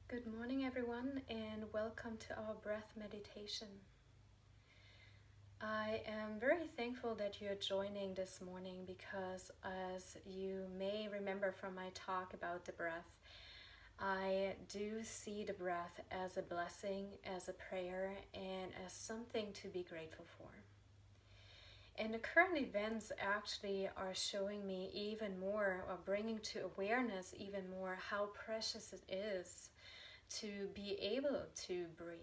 Good morning, everyone, and welcome to our breath meditation. I am very thankful that you're joining this morning because, as you may remember from my talk about the breath, I do see the breath as a blessing, as a prayer, and as something to be grateful for. And the current events actually are showing me even more, or bringing to awareness even more, how precious it is to be able to breathe,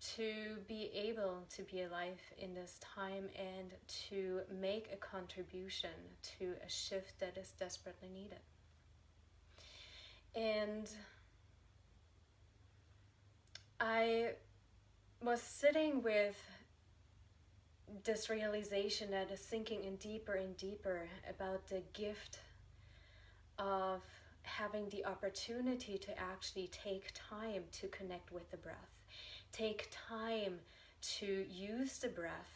to be able to be alive in this time, and to make a contribution to a shift that is desperately needed. And I was sitting with this realization that is sinking in deeper and deeper about the gift of having the opportunity to actually take time to connect with the breath, take time to use the breath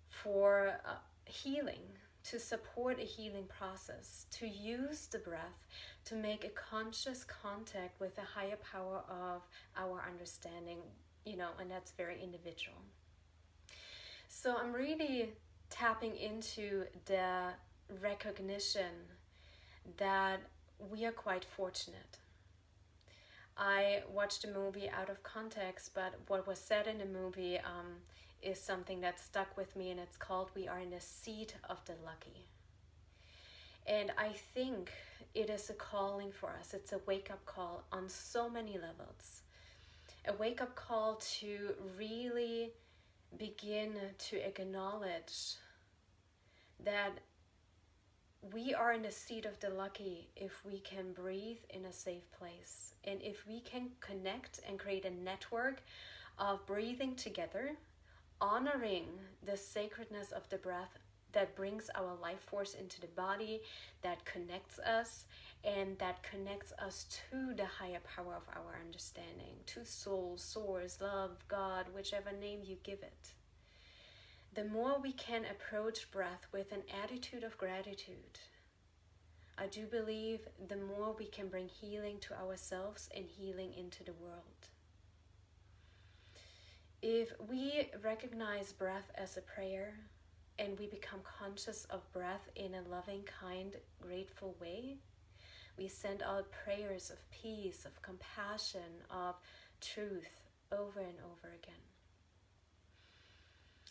for healing, to support a healing process, to use the breath to make a conscious contact with the higher power of our understanding, and that's very individual. So I'm really tapping into the recognition that we are quite fortunate. I watched the movie out of context, but what was said in the movie is something that stuck with me, and it's called "We are in the seat of the lucky." And I think it is a calling for us. It's a wake-up call on so many levels. A wake-up call to really begin to acknowledge that we are in the seat of the lucky if we can breathe in a safe place, and if we can connect and create a network of breathing together, honoring the sacredness of the breath that brings our life force into the body, that connects us, and that connects us to the higher power of our understanding, to soul, source, love, God, whichever name you give it. The more we can approach breath with an attitude of gratitude, I do believe the more we can bring healing to ourselves and healing into the world. If we recognize breath as a prayer, and we become conscious of breath in a loving, kind, grateful way, we send out prayers of peace, of compassion, of truth over and over again.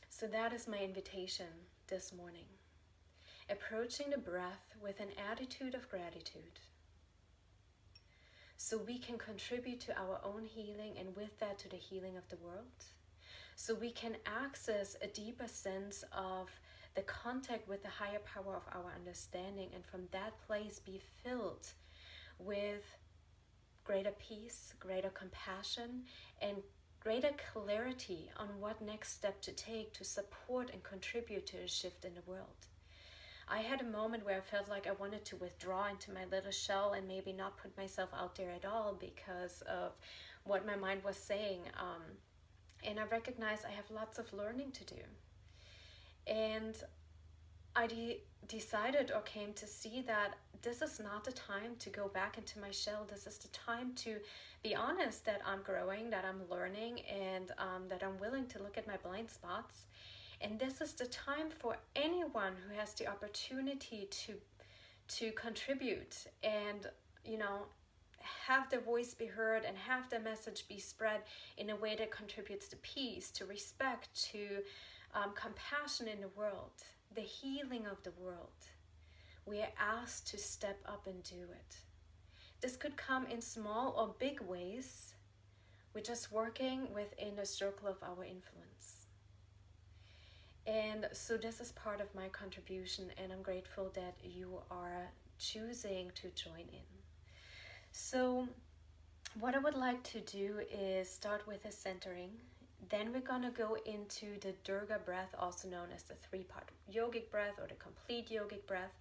So that is my invitation this morning. Approaching the breath with an attitude of gratitude, so we can contribute to our own healing, and with that to the healing of the world. So we can access a deeper sense of the contact with the higher power of our understanding, and from that place be filled with greater peace, greater compassion, and greater clarity on what next step to take to support and contribute to a shift in the world. I had a moment where I felt like I wanted to withdraw into my little shell and maybe not put myself out there at all because of what my mind was saying. And I recognized I have lots of learning to do. And I decided, or came to see, that this is not the time to go back into my shell. This is the time to be honest that I'm growing, that I'm learning, and that I'm willing to look at my blind spots. And this is the time for anyone who has the opportunity to contribute and, have their voice be heard and have their message be spread in a way that contributes to peace, to respect, to compassion in the world, the healing of the world. We are asked to step up and do it. This could come in small or big ways. We're just working within the circle of our influence. And so this is part of my contribution, and I'm grateful that you are choosing to join in. So what I would like to do is start with a centering. Then we're going to go into the Durga breath, also known as the 3-part yogic breath or the complete yogic breath,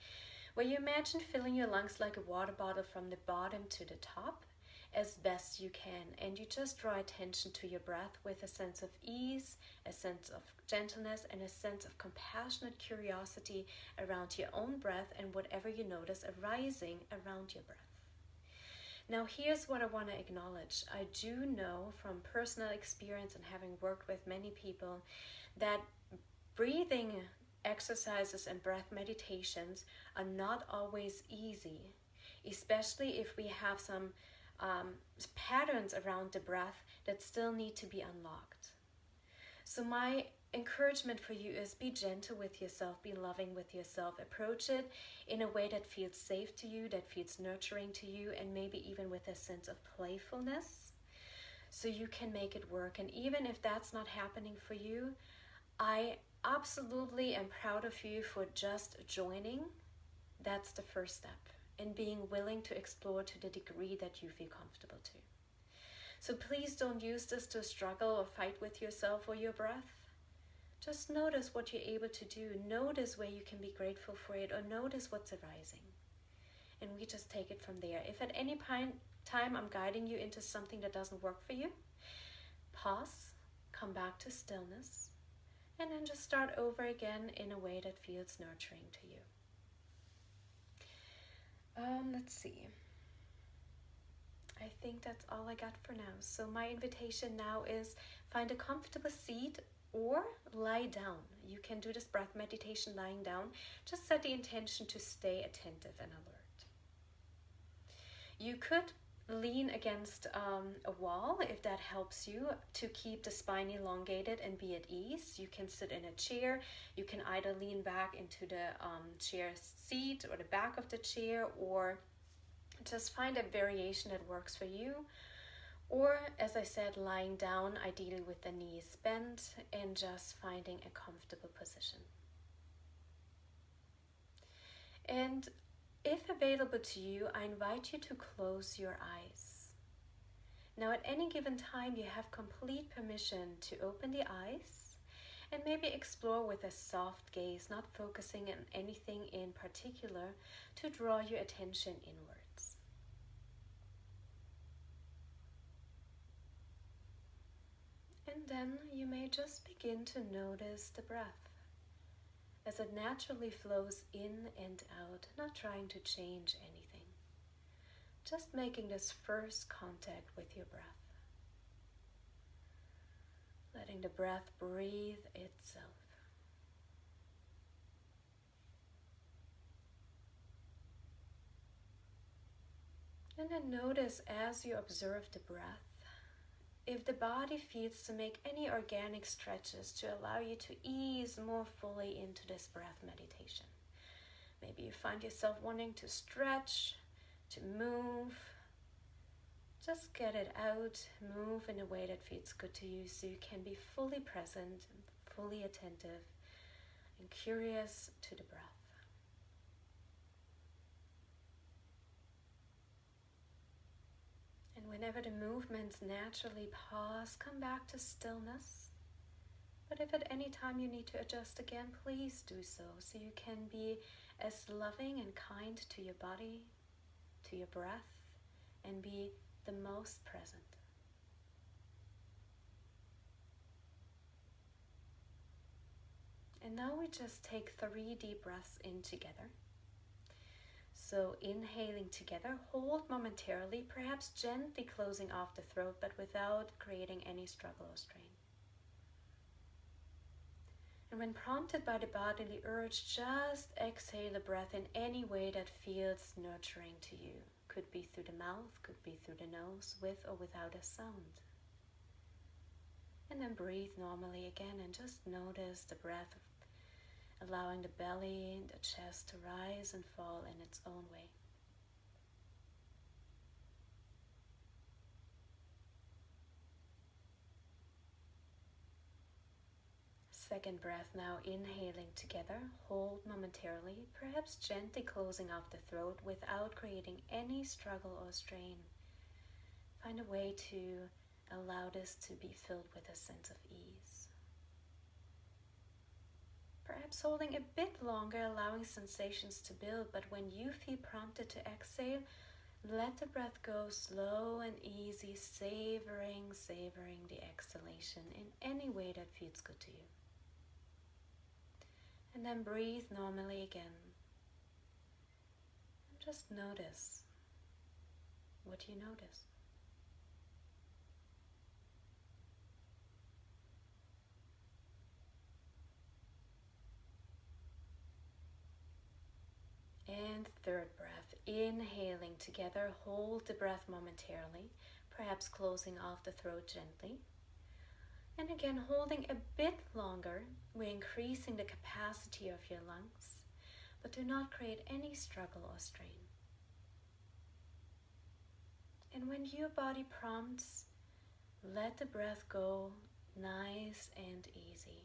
where you imagine filling your lungs like a water bottle from the bottom to the top as best you can. And you just draw attention to your breath with a sense of ease, a sense of gentleness, and a sense of compassionate curiosity around your own breath and whatever you notice arising around your breath. Now, here's what I want to acknowledge. I do know from personal experience and having worked with many people that breathing exercises and breath meditations are not always easy, especially if we have some patterns around the breath that still need to be unlocked. So my encouragement for you is be gentle with yourself, be loving with yourself, approach it in a way that feels safe to you, that feels nurturing to you, and maybe even with a sense of playfulness, so you can make it work. And even if that's not happening for you, I absolutely am proud of you for just joining. That's the first step, and being willing to explore to the degree that you feel comfortable to. So please don't use this to struggle or fight with yourself or your breath. Just notice what you're able to do. Notice where you can be grateful for it, or notice what's arising. And we just take it from there. If at any time I'm guiding you into something that doesn't work for you, pause, come back to stillness, and then just start over again in a way that feels nurturing to you. Let's see. I think that's all I got for now. So my invitation now is find a comfortable seat or lie down. You can do this breath meditation lying down. Just set the intention to stay attentive and alert. You could lean against a wall if that helps you to keep the spine elongated and be at ease. You can sit in a chair. You can either lean back into the chair seat or the back of the chair, or just find a variation that works for you. Or, as I said, lying down, ideally with the knees bent, and just finding a comfortable position. And if available to you, I invite you to close your eyes. Now, at any given time, you have complete permission to open the eyes and maybe explore with a soft gaze, not focusing on anything in particular, to draw your attention inwards. And then you may just begin to notice the breath as it naturally flows in and out, not trying to change anything. Just making this first contact with your breath. Letting the breath breathe itself. And then notice as you observe the breath, if the body feels to make any organic stretches to allow you to ease more fully into this breath meditation. Maybe you find yourself wanting to stretch, to move. Just get it out, move in a way that feels good to you so you can be fully present, fully attentive, and curious to the breath. And whenever the movements naturally pause, come back to stillness. But if at any time you need to adjust again, please do so you can be as loving and kind to your body, to your breath, and be the most present. And now we just take 3 deep breaths in together. So inhaling together, hold momentarily, perhaps gently closing off the throat, but without creating any struggle or strain. And when prompted by the bodily urge, just exhale the breath in any way that feels nurturing to you. Could be through the mouth, could be through the nose, with or without a sound. And then breathe normally again and just notice the breath, allowing the belly, the chest to rise and fall in its own way. Second breath now, inhaling together, hold momentarily, perhaps gently closing off the throat without creating any struggle or strain. Find a way to allow this to be filled with a sense of ease. Perhaps holding a bit longer, allowing sensations to build, but when you feel prompted to exhale, let the breath go slow and easy, savoring the exhalation in any way that feels good to you. And then breathe normally again. And just notice. What do you notice? And third breath, inhaling together, hold the breath momentarily, perhaps closing off the throat gently. And again, holding a bit longer, we're increasing the capacity of your lungs, but do not create any struggle or strain. And when your body prompts, let the breath go nice and easy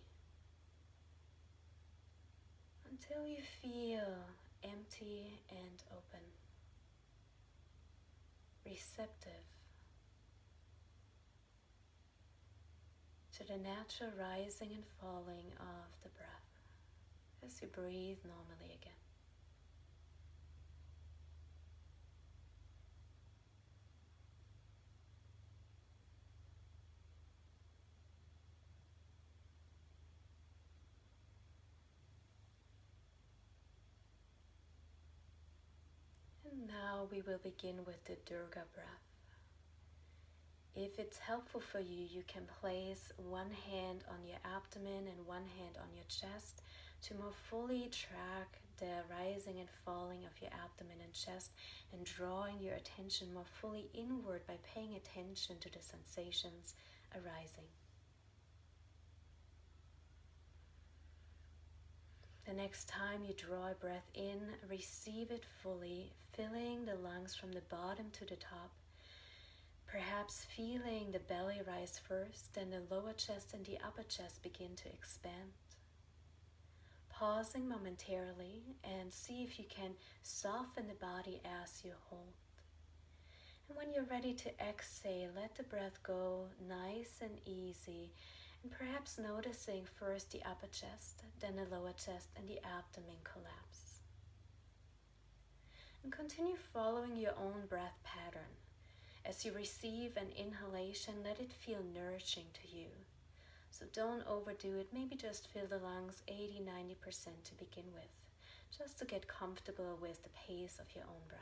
until you feel empty and open, receptive to the natural rising and falling of the breath as you breathe normally again. And now we will begin with the Durga breath. If it's helpful for you, you can place one hand on your abdomen and one hand on your chest to more fully track the rising and falling of your abdomen and chest, and drawing your attention more fully inward by paying attention to the sensations arising. The next time you draw a breath in, receive it fully, filling the lungs from the bottom to the top. Perhaps feeling the belly rise first, then the lower chest and the upper chest begin to expand. Pausing momentarily and see if you can soften the body as you hold. And when you're ready to exhale, let the breath go nice and easy, and perhaps noticing first the upper chest, then the lower chest and the abdomen collapse. And continue following your own breath pattern. As you receive an inhalation, let it feel nourishing to you. So don't overdo it, maybe just fill the lungs 80-90% to begin with, just to get comfortable with the pace of your own breath.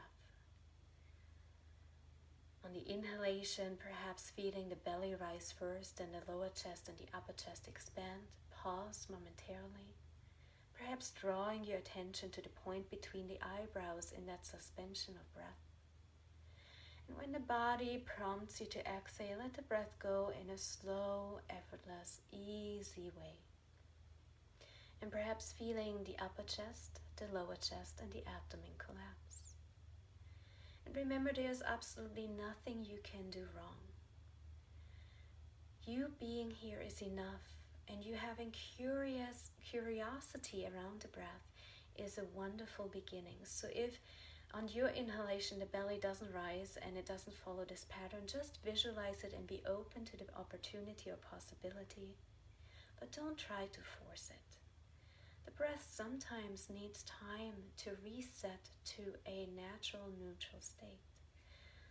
On the inhalation, perhaps feeling the belly rise first, then the lower chest and the upper chest expand. Pause momentarily, perhaps drawing your attention to the point between the eyebrows in that suspension of breath. And when the body prompts you to exhale, let the breath go in a slow, effortless, easy way. And perhaps feeling the upper chest, the lower chest, and the abdomen collapse. And remember, there's absolutely nothing you can do wrong. You being here is enough, and you having curiosity around the breath is a wonderful beginning. So if on your inhalation the belly doesn't rise and it doesn't follow this pattern, just visualize it and be open to the opportunity or possibility, but don't try to force it. The breath sometimes needs time to reset to a natural neutral state,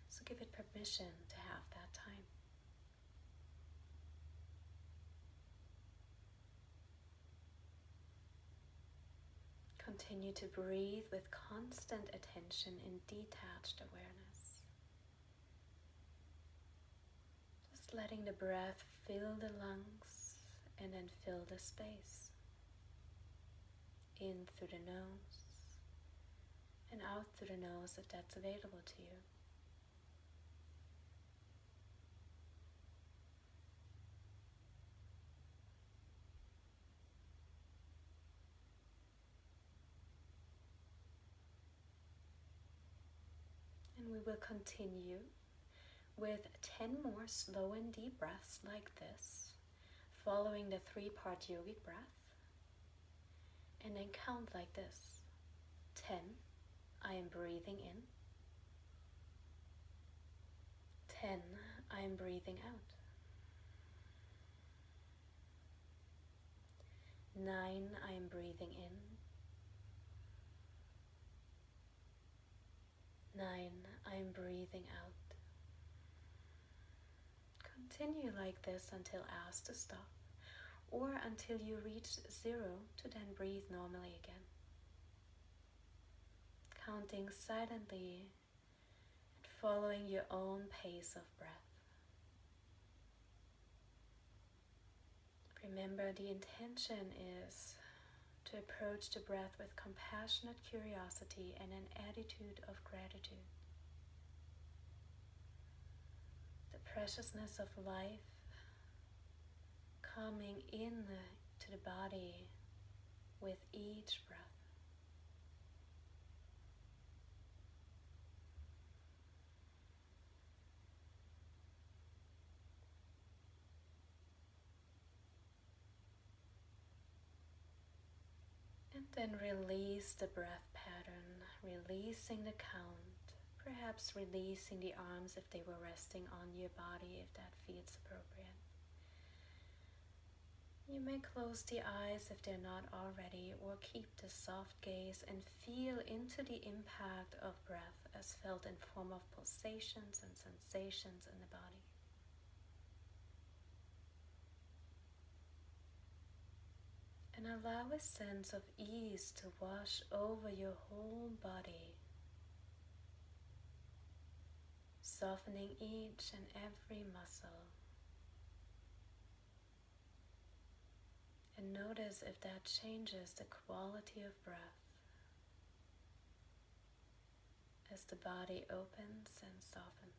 so give it permission to have that time. Continue to breathe with constant attention in detached awareness. Just letting the breath fill the lungs and then fill the space. In through the nose and out through the nose if that's available to you. And we will continue with 10 more slow and deep breaths like this, following the 3-part yogic breath. And then count like this. 10, I am breathing in. 10, I am breathing out. 9, I am breathing in. 9, I am breathing out. Continue like this until asked to stop, or until you reach 0 to then breathe normally again. Counting silently and following your own pace of breath. Remember, the intention is to approach the breath with compassionate curiosity and an attitude of gratitude. The preciousness of life coming in to the body with each breath. And then release the breath pattern, releasing the count, perhaps releasing the arms if they were resting on your body, if that feels appropriate. You may close the eyes if they're not already, or keep the soft gaze and feel into the impact of breath as felt in form of pulsations and sensations in the body. And allow a sense of ease to wash over your whole body, softening each and every muscle. And notice if that changes the quality of breath as the body opens and softens.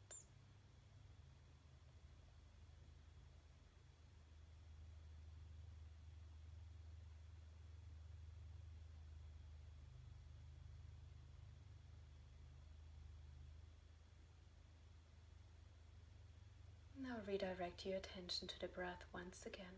Now redirect your attention to the breath once again.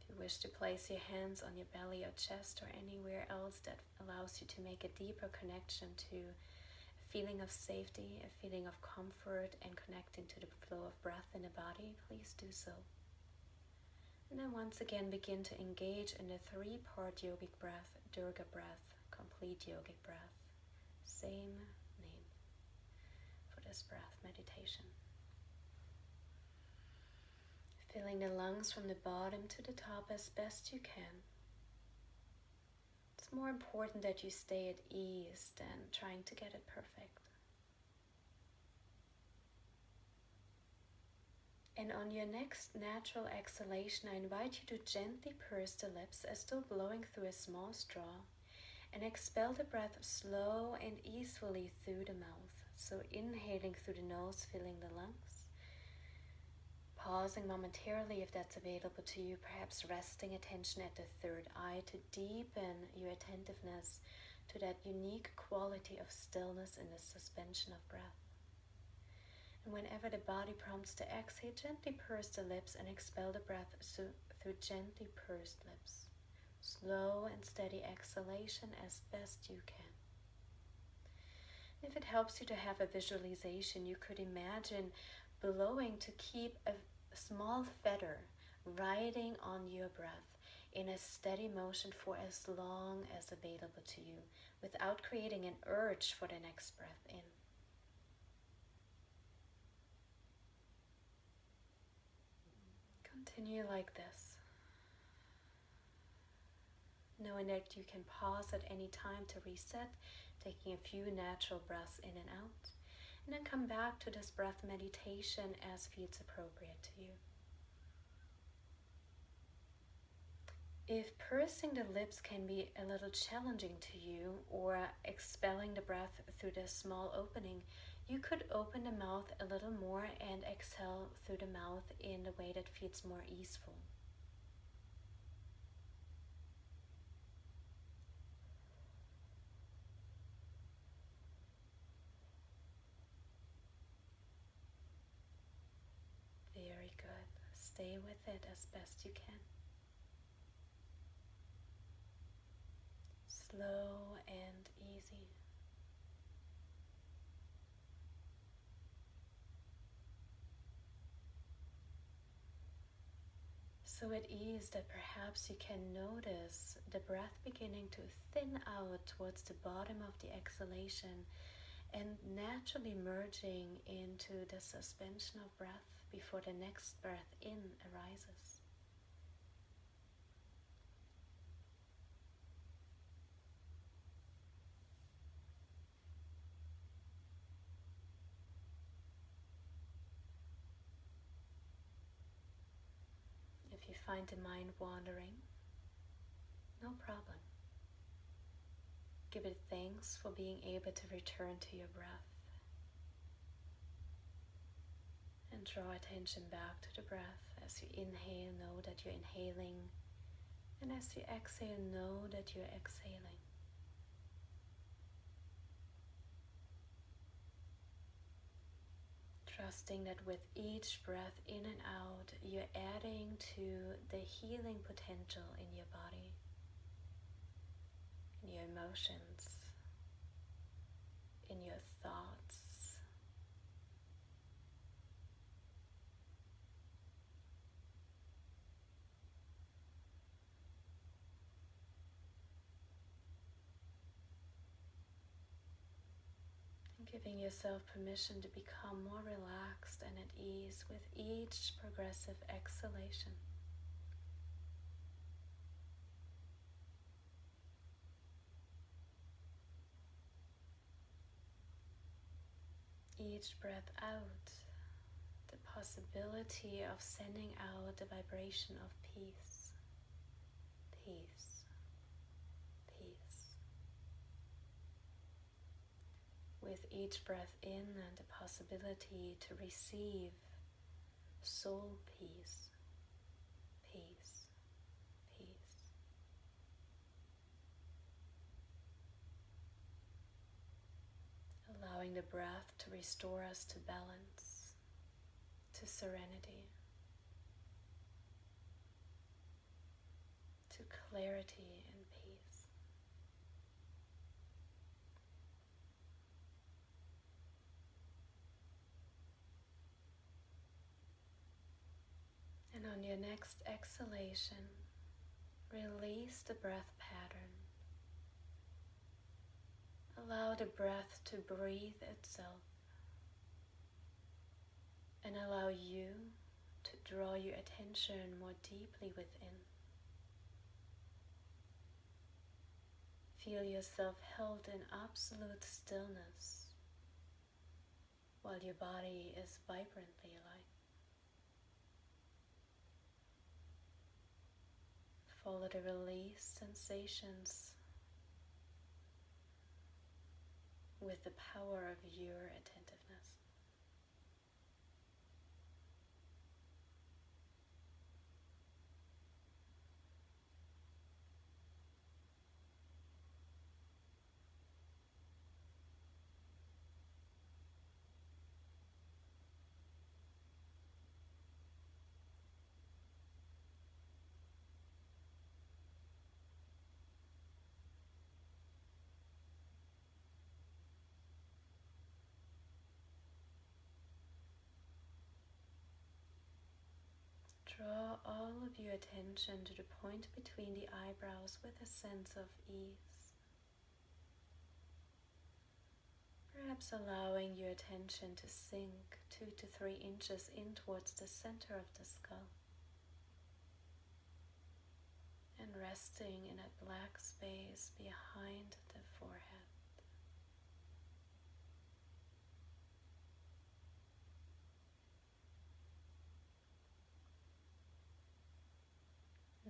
If you wish to place your hands on your belly or chest or anywhere else that allows you to make a deeper connection to a feeling of safety, a feeling of comfort, and connecting to the flow of breath in the body, please do so. And then once again begin to engage in the three-part yogic breath, Durga breath, complete yogic breath. Same name for this breath meditation. Filling the lungs from the bottom to the top as best you can. It's more important that you stay at ease than trying to get it perfect. And on your next natural exhalation, I invite you to gently purse the lips as though blowing through a small straw, and expel the breath slow and easily through the mouth. So inhaling through the nose, filling the lungs. Pausing momentarily if that's available to you, perhaps resting attention at the third eye to deepen your attentiveness to that unique quality of stillness in the suspension of breath. And whenever the body prompts to exhale, gently purse the lips and expel the breath through gently pursed lips. Slow and steady exhalation as best you can. If it helps you to have a visualization, you could imagine blowing to keep a small feather riding on your breath in a steady motion for as long as available to you, without creating an urge for the next breath in. Continue like this, knowing that you can pause at any time to reset, taking a few natural breaths in and out. And then come back to this breath meditation as feels appropriate to you. If pursing the lips can be a little challenging to you, or expelling the breath through this small opening, you could open the mouth a little more and exhale through the mouth in the way that feels more easeful. Very good. Stay with it as best you can. Slow and easy. So at ease that perhaps you can notice the breath beginning to thin out towards the bottom of the exhalation and naturally merging into the suspension of breath before the next breath in arises. you find the mind wandering, no problem. Give it thanks for being able to return to your breath. And draw attention back to the breath. As you inhale, know that you're inhaling. And as you exhale, know that you're exhaling. Trusting that with each breath in and out, you're adding to the healing potential in your body, in your emotions, in your thoughts. And giving yourself permission to become more relaxed and at ease with each progressive exhalation. Each breath out, the possibility of sending out the vibration of peace, peace, peace. With each breath in, and the possibility to receive soul peace, peace, peace. Allowing the breath to restore us to balance, to serenity, to clarity and peace. And on your next exhalation, release the breath pattern. Allow the breath to breathe itself and allow you to draw your attention more deeply within. Feel yourself held in absolute stillness while your body is vibrantly alive. Follow the release sensations with the power of your attentiveness. Draw all of your attention to the point between the eyebrows with a sense of ease. Perhaps allowing your attention to sink 2 to 3 inches in towards the center of the skull and resting in a black space behind the forehead.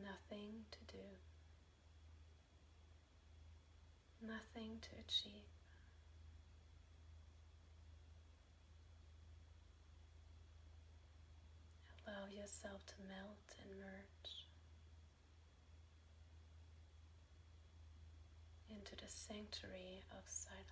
Nothing to do, nothing to achieve. Allow yourself to melt and merge into the sanctuary of silence.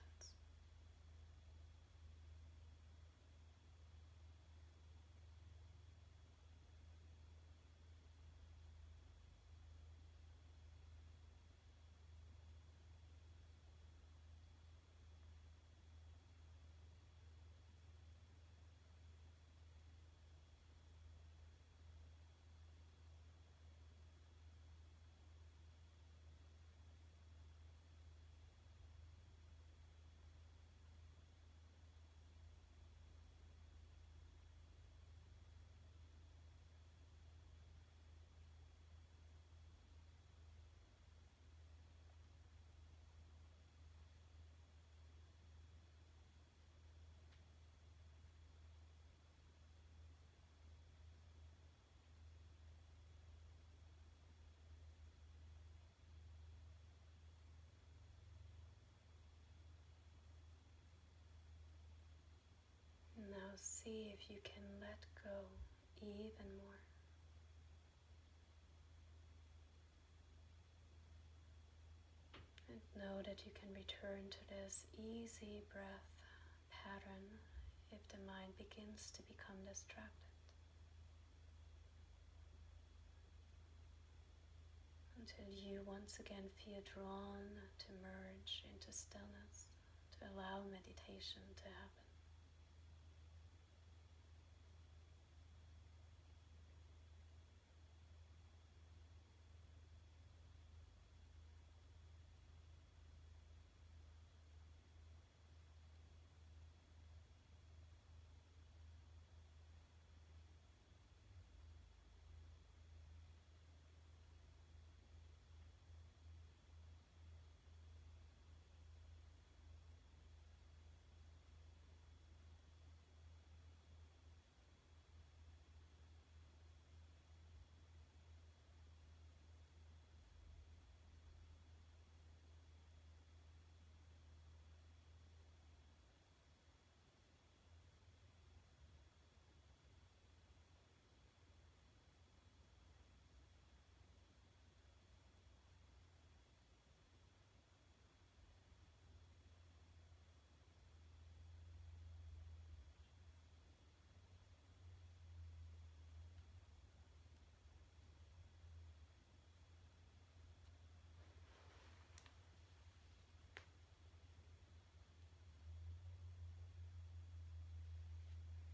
see if you can let go even more. And know that you can return to this easy breath pattern if the mind begins to become distracted. Until you once again feel drawn to merge into stillness, to allow meditation to happen.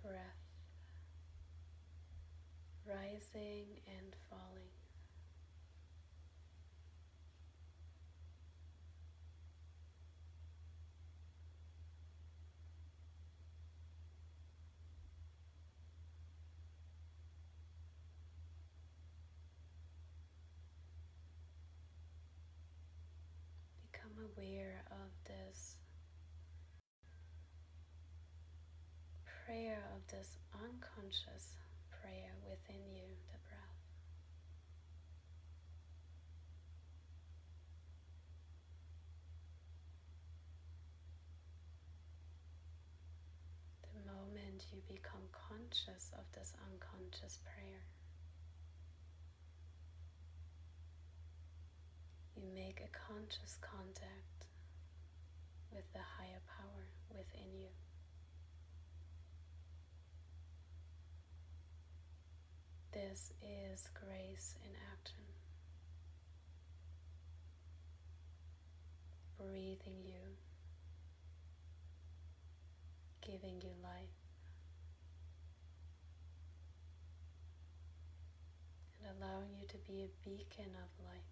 Breath rising and falling. Become aware of this prayer, of this unconscious prayer within you, the breath. The moment you become conscious of this unconscious prayer, you make a conscious contact with the higher power within you. This is grace in action. Breathing you, giving you life, and allowing you to be a beacon of light.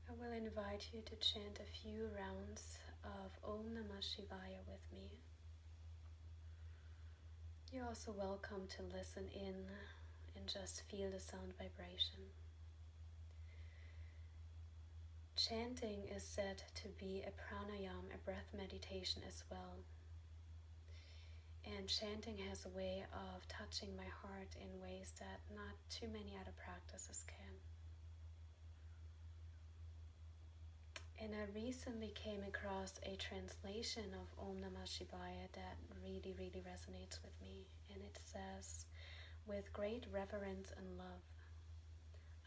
I will invite you to chant a few rounds of Om Namah Shivaya with me. You're also welcome to listen in and just feel the sound vibration. Chanting is said to be a pranayama, a breath meditation as well. And chanting has a way of touching my heart in ways that not too many other practices can. And I recently came across a translation of Om Namah Shivaya that really, really resonates with me. And it says, "With great reverence and love,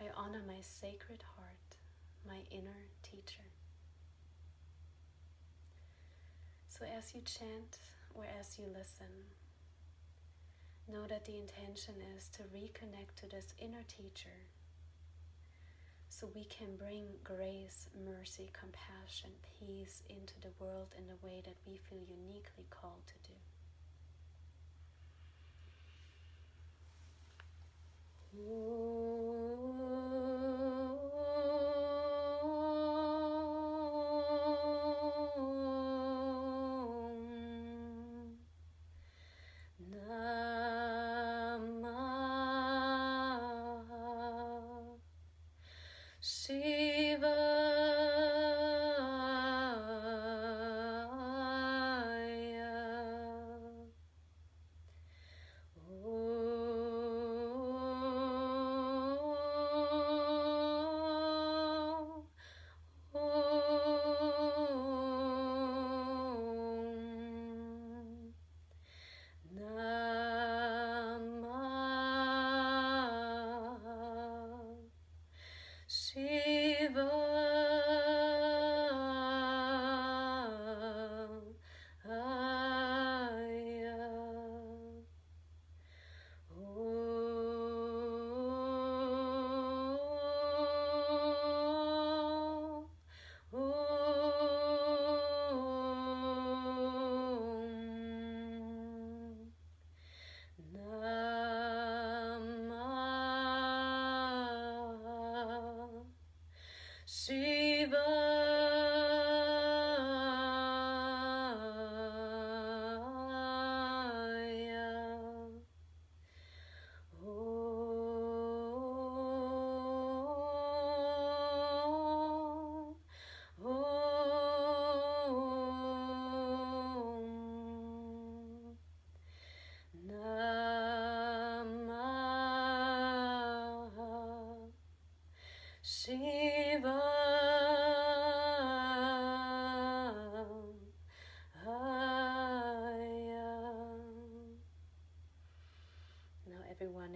I honor my sacred heart, my inner teacher." So as you chant or as you listen, know that the intention is to reconnect to this inner teacher, so we can bring grace, mercy, compassion, peace into the world in the way that we feel uniquely called to do. Shiva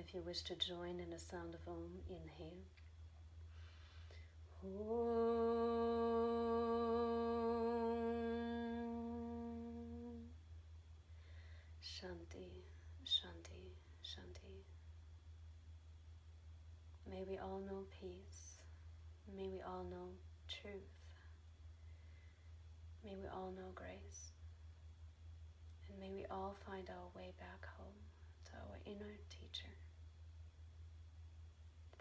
if you wish to join in the sound of Om, inhale. Om. Shanti, Shanti, Shanti. May we all know peace. May we all know truth. May we all know grace. And may we all find our way back home to our inner teacher.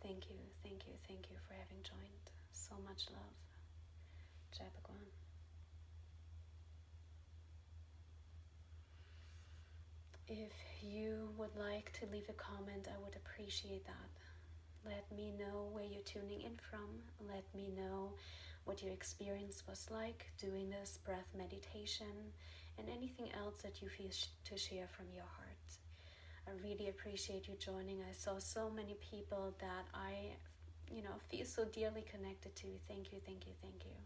Thank you, thank you, thank you for having joined. So much love. Jai Bhagwan. If you would like to leave a comment, I would appreciate that. Let me know where you're tuning in from. Let me know what your experience was like doing this breath meditation and anything else that you feel to share from your heart. I really appreciate you joining. I saw so many people that I, feel so dearly connected to. Thank you, thank you, thank you.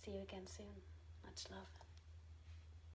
See you again soon. Much love.